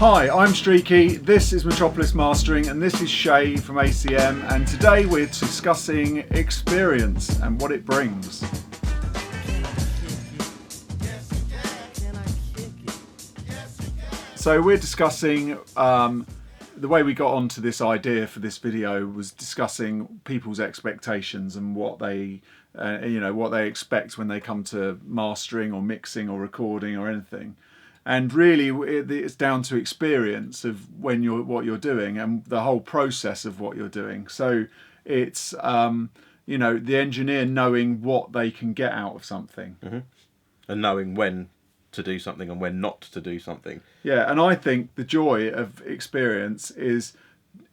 Hi, I'm Streaky, this is Metropolis Mastering, and this is Shay from ACM, and today we're discussing experience and what it brings. So we're discussing, the way we got onto this idea for this video was discussing people's expectations and what they, what they expect when they come to mastering or mixing or recording or anything. And really, it's down to experience of what you're doing and the whole process of what you're doing. So it's the engineer knowing what they can get out of something, and knowing when to do something and when not to do something. Yeah, and I think the joy of experience is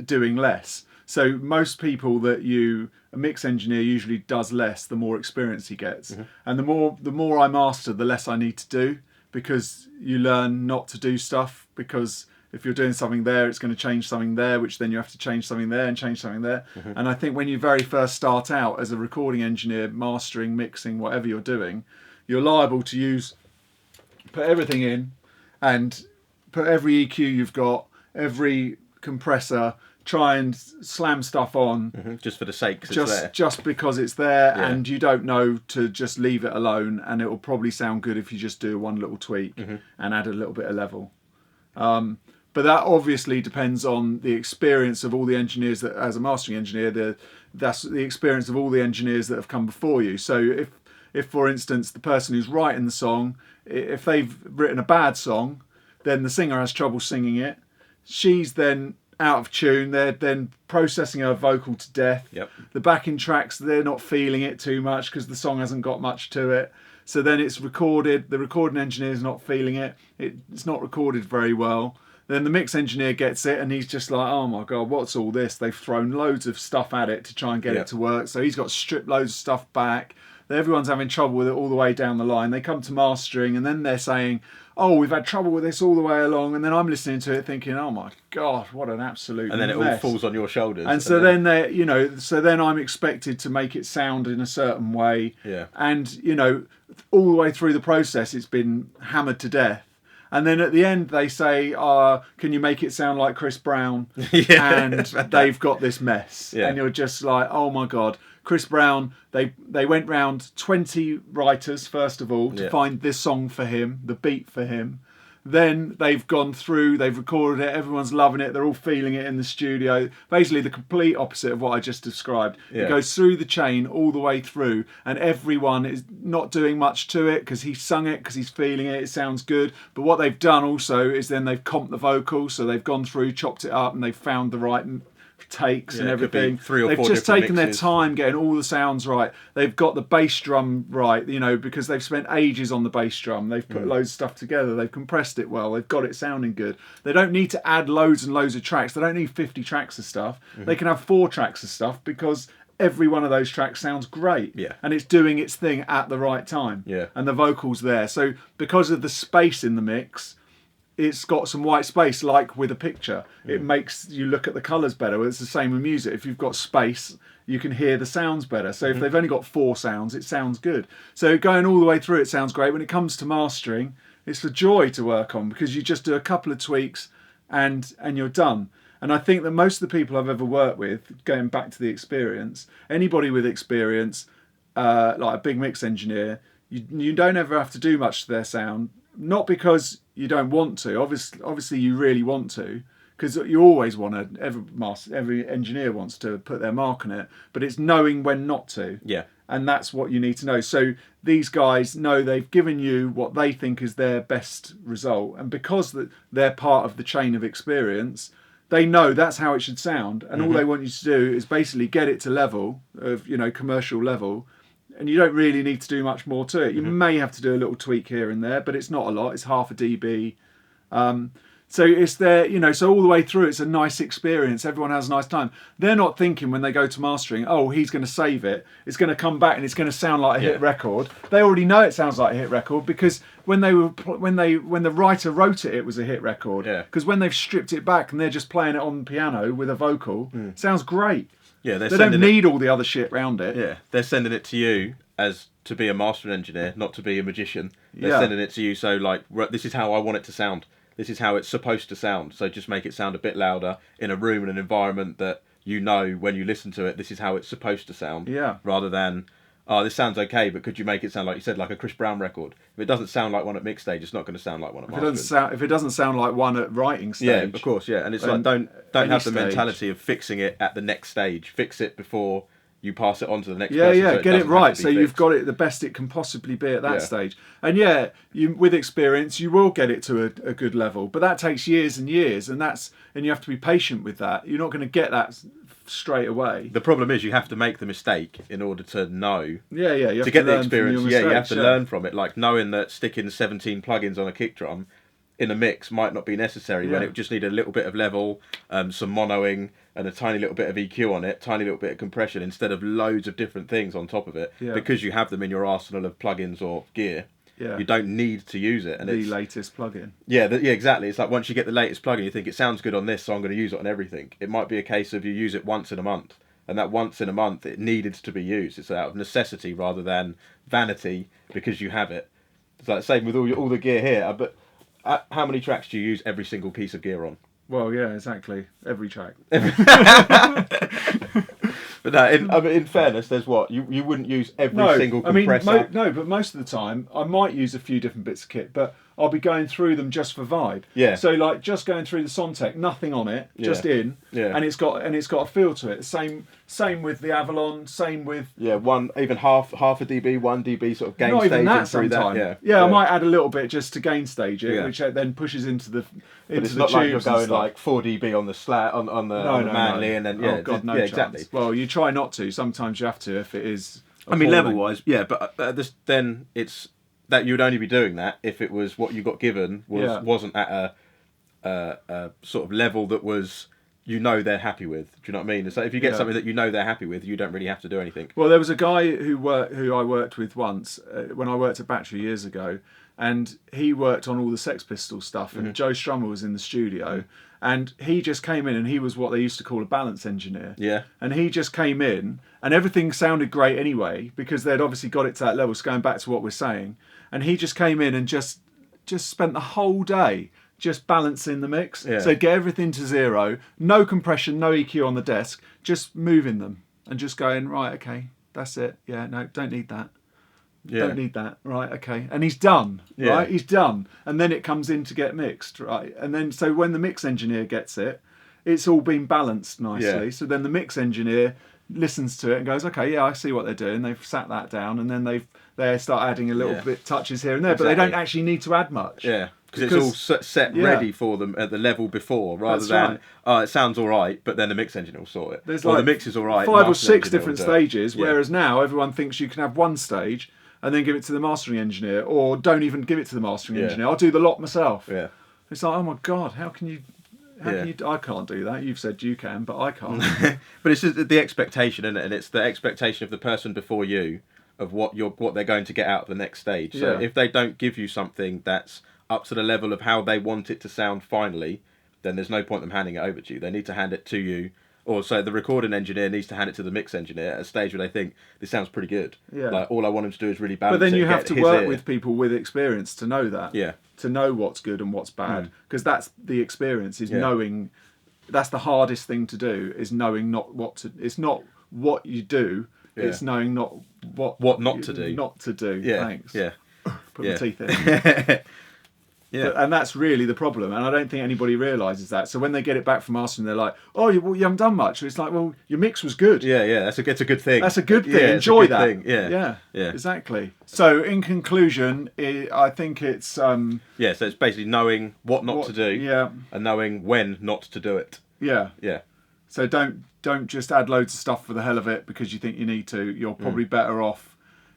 doing less. So most people a mix engineer usually does less the more experience he gets, and the more I master, the less I need to do. Because you learn not to do stuff, because if you're doing something there, it's going to change something there, which then you have to change something there and change something there. And I think when you very first start out as a recording engineer, mastering, mixing, whatever you're doing, you're liable to put everything in and put every EQ you've got, every compressor, try and slam stuff on just for the sake it's there. Just because it's there, and you don't know to just leave it alone, and it will probably sound good if you just do one little tweak and add a little bit of level. But that obviously depends on the experience of all the engineers that, as a mastering engineer, that's the experience of all the engineers that have come before you. So if for instance the person who's writing the song, if they've written a bad song, then the singer has trouble singing it. She's then out of tune, they're then processing her vocal to death. The backing tracks, they're not feeling it too much because the song hasn't got much to it. So then it's recorded, the recording engineer's not feeling it, it's not recorded very well. Then the mix engineer gets it and he's just like, oh my god, what's all this? They've thrown loads of stuff at it to try and get it to work. So he's got to strip loads of stuff back. Everyone's having trouble with it all the way down the line. They come to mastering and then they're saying, oh, we've had trouble with this all the way along. And then I'm listening to it thinking, oh my god, what an absolute And then mess. It all falls on your shoulders. And so then then I'm expected to make it sound in a certain way. And, all the way through the process, it's been hammered to death. And then at the end they say, can you make it sound like Chris Brown? And they've got this mess. And you're just like, oh my god. Chris Brown, they went round 20 writers, first of all, to find this song for him, the beat for him. Then they've gone through, they've recorded it, everyone's loving it, they're all feeling it in the studio. Basically the complete opposite of what I just described. It goes through the chain all the way through, and everyone is not doing much to it because he's sung it, because he's feeling it, it sounds good. But what they've done also is then they've comped the vocals, so they've gone through, chopped it up, and they've found the right takes and everything. They've just taken their time getting all the sounds right. They've got the bass drum right, because they've spent ages on the bass drum. They've put loads of stuff together. They've compressed it well. They've got it sounding good. They don't need to add loads and loads of tracks. They don't need 50 tracks of stuff. They can have 4 tracks of stuff because every one of those tracks sounds great. And it's doing its thing at the right time. And the vocals there. So because of the space in the mix, it's got some white space, like with a picture. It makes you look at the colours better. Well, it's the same with music. If you've got space, you can hear the sounds better. So if they've only got 4 sounds, it sounds good. So going all the way through, it sounds great. When it comes to mastering, it's a joy to work on because you just do a couple of tweaks and you're done. And I think that most of the people I've ever worked with, going back to the experience, anybody with experience, like a big mix engineer, you don't ever have to do much to their sound. Not because you don't want to. Obviously you really want to, because you always want to. Every engineer wants to put their mark on it, but it's knowing when not to. And that's what you need to know. So these guys know they've given you what they think is their best result, and because they're part of the chain of experience, they know that's how it should sound. And all they want you to do is basically get it to level of commercial level. And you don't really need to do much more to it. You may have to do a little tweak here and there, but it's not a lot. It's half a dB. So it's there, so all the way through, it's a nice experience. Everyone has a nice time. They're not thinking when they go to mastering, oh, he's going to save it. It's going to come back and it's going to sound like a hit record. They already know it sounds like a hit record because when the writer wrote it, it was a hit record. Because when they've stripped it back and they're just playing it on the piano with a vocal, it sounds great. They don't need all the other shit around it. They're sending it to you as to be a mastering engineer, not to be a magician. They're sending it to you so, like, this is how I want it to sound. this is how it's supposed to sound. So just make it sound a bit louder in a room and an environment that you know when you listen to it, this is how it's supposed to sound. Yeah. Rather than, oh, this sounds okay, but could you make it sound like you said, like a Chris Brown record? If it doesn't sound like one at mix stage, it's not going to sound like one at master. If it doesn't sound like one at writing stage. Yeah, of course, yeah. And it's like don't have the stage. mentality of fixing it at the next stage. Fix it before you pass it on to the next Yeah, person. yeah, so get it right. So you've fixed. got it the best it can possibly be at that stage. And yeah, you with experience, you will get it to a good level. But that takes years and years, and you have to be patient with that. You're not going to get that straight away. The problem is you have to make the mistake in order to know. Yeah, yeah. You have to get the learn from experience, your you have mistakes, to learn from it. Like knowing that sticking 17 plugins on a kick drum in a mix might not be necessary when it just needed a little bit of level, some monoing, and a tiny little bit of EQ on it, tiny little bit of compression, instead of loads of different things on top of it. Yeah. Because you have them in your arsenal of plugins or gear, you don't need to use it. And the latest plugin. Yeah, exactly. It's like once you get the latest plugin, you think it sounds good on this, so I'm going to use it on everything. It might be a case of you use it once in a month, and that once in a month it needed to be used. It's out of necessity rather than vanity because you have it. It's like the same with all the gear here. But how many tracks do you use every single piece of gear on? Well, yeah, exactly. Every track. But no, in fairness, there's what you wouldn't use every single compressor. But most of the time I might use a few different bits of kit, but I'll be going through them just for vibe. Yeah. So like just going through the Sontec, nothing on it, just in. Yeah. And it's got a feel to it. Same with the Avalon. Same with even half a dB, 1 dB sort of gain not staging even that through sometimes. that. Yeah, I might add a little bit just to gain stage it, Yeah. which then pushes into the But it's the not like you're tubes and going stuff. like 4 dB on the slat on the manly, and then no chance. exactly. Well, you try not to. Sometimes you have to if it is. I mean, appalling. level wise, yeah, but then it's that you would only be doing that if it was what you got given wasn't at a sort of level that was they're happy with. Do you know what I mean? So if you get something that they're happy with, you don't really have to do anything. Well, there was a guy who I worked with once when I worked at Battery years ago, and he worked on all the Sex Pistols stuff, and Joe Strummer was in the studio, and he just came in, and he was what they used to call a balance engineer. Yeah. And he just came in, and everything sounded great anyway, because they'd obviously got it to that level, so going back to what we're saying, and he just came in and just spent the whole day just balancing the mix. Yeah. So get everything to zero, no compression, no EQ on the desk, just moving them and just going, right, okay, that's it. Yeah, no, don't need that. Yeah. Don't need that. Right, okay. And he's done. Yeah. Right? He's done. And then it comes in to get mixed, right? And then so when the mix engineer gets it, it's all been balanced nicely. Yeah. So then the mix engineer listens to it and goes, okay, yeah, I see what they're doing. They've sat that down, and then they start adding a little bit touches here and there, but they don't actually need to add much. Yeah. Because it's all set ready for them at the level before, rather than it sounds all right, but then the mix engine will sort it. There's the mix is all right. 5 or 6 different stages, Yeah. whereas now everyone thinks you can have one stage and then give it to the mastering engineer, or don't even give it to the mastering engineer. I'll do the lot myself. Yeah. It's like, oh my God, how can you? I can't do that. You've said you can, but I can't. But it's just the expectation, isn't it? And it's the expectation of the person before you of what they're going to get out of the next stage. So if they don't give you something that's up to the level of how they want it to sound finally, then there's no point them handing it over to you. They need to hand it to you, or so the recording engineer needs to hand it to the mix engineer at a stage where they think this sounds pretty good. Yeah. Like all I want them to do is really balance. But then it you and have get to his work ear. with people with experience to know that. Yeah. To know what's good and what's bad, because that's the experience. Is knowing. That's the hardest thing to do. Is knowing not what to. It's not what you do. Yeah. It's knowing not what not to do. Not to do. Yeah. Thanks. Yeah. Put my teeth in. Yeah. And that's really the problem, and I don't think anybody realises that. So when they get it back from us and they're like, "Oh, you haven't done much," it's like, "Well, your mix was good." Yeah. It's a good thing. That's a good thing. Yeah, Enjoy it's a good that. thing. Yeah. Exactly. So in conclusion, I think it's so it's basically knowing what not to do. Yeah. And knowing when not to do it. Yeah. Yeah. So don't just add loads of stuff for the hell of it because you think you need to. You're probably better off.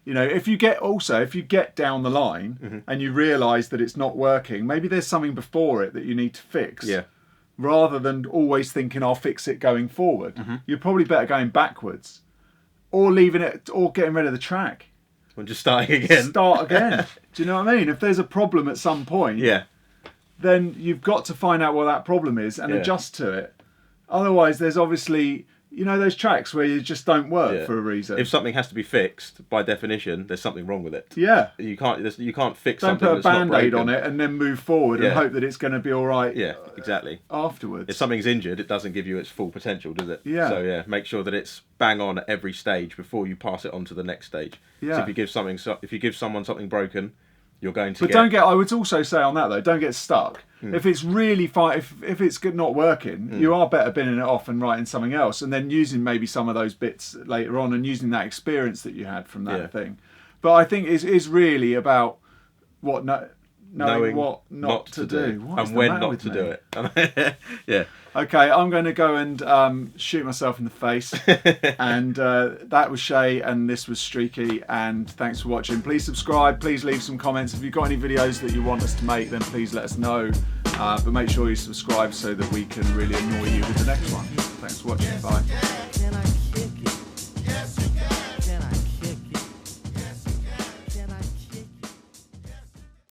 You know, if you get down the line and you realise that it's not working, maybe there's something before it that you need to fix. Yeah. Rather than always thinking I'll fix it going forward, you're probably better going backwards, or leaving it, or getting rid of the track. And just starting again. Start again. Do you know what I mean? If there's a problem at some point, then you've got to find out what that problem is and adjust to it. Otherwise, there's obviously you know those tracks where you just don't work for a reason. If something has to be fixed, by definition, there's something wrong with it. Yeah. You can't fix don't something put a that's not band-aid broken. on it and then move forward and hope that it's going to be all right. Yeah, exactly. Afterwards. If something's injured, it doesn't give you its full potential, does it? Yeah. So yeah, make sure that it's bang on at every stage before you pass it on to the next stage. Yeah. So if you give someone something broken, you're going to. But don't get. I would also say on that though, don't get stuck. If it's really fine, if it's not working, you are better binning it off and writing something else, and then using maybe some of those bits later on, and using that experience that you had from that thing. But I think it's really about knowing what not to do. And when not to do it. Yeah. Okay, I'm going to go and shoot myself in the face. And that was Shay, and this was Streaky, and thanks for watching. Please subscribe, please leave some comments. If you've got any videos that you want us to make, then please let us know. But make sure you subscribe so that we can really annoy you with the next one. Thanks for watching, bye.